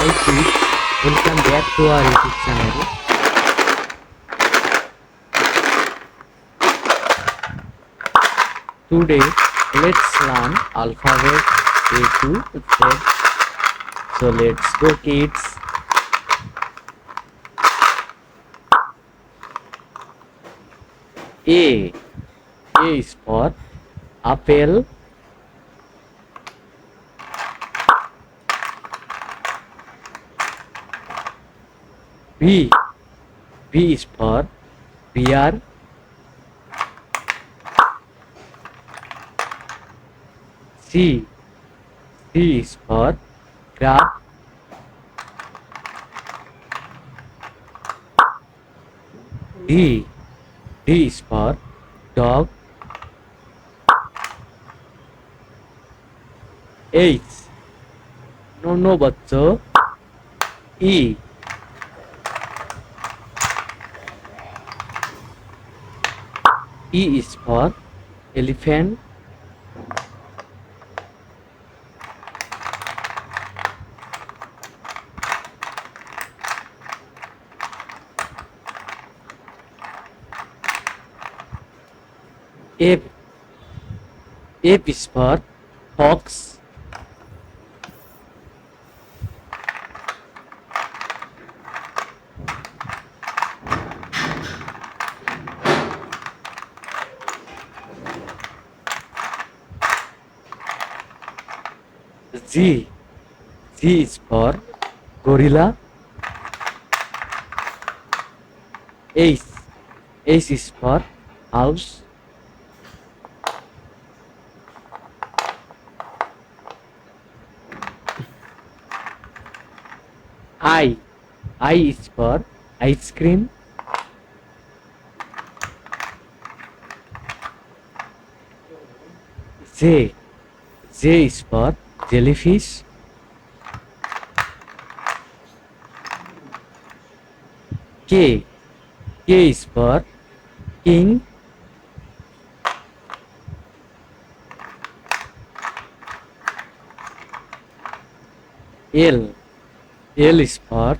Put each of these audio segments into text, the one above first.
Hi kids, welcome back to our YouTube channel. Today, let's learn alphabet A to Z. So let's go kids. A. A is for apple. B. B is for bear. C. C is for crab. D. D is for dog. H. No बच्चों. E. E is for elephant. F. F is for fox. G. G is for gorilla. H. H is for house. I. I is for ice cream. J. J is for jellyfish. K. K is for king. L. L is for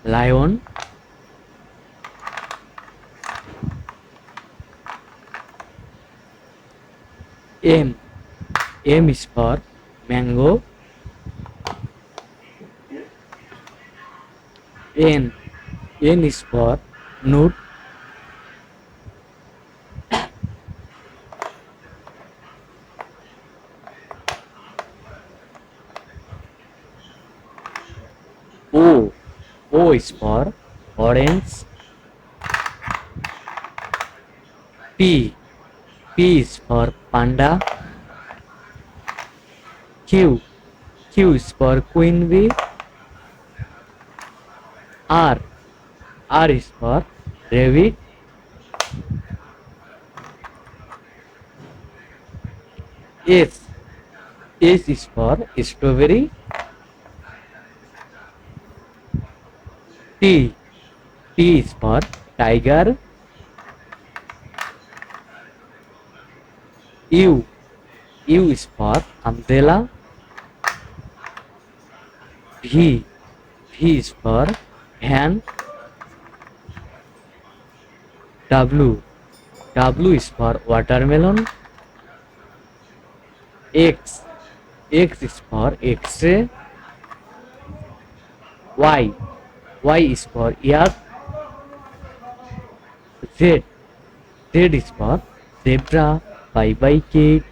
lion. M. M is for mango. N. N is for nut. O. O is for orange. P. P is for panda. Q. Q is for queen bee. R. R is for rabbit. S. S is for strawberry. T. T is for tiger. U. U is for umbrella. V. V is for van. W. W is for watermelon. X. X is for X-ray. Y. Y is for yak. Z. Z is for zebra. Bye bye kids.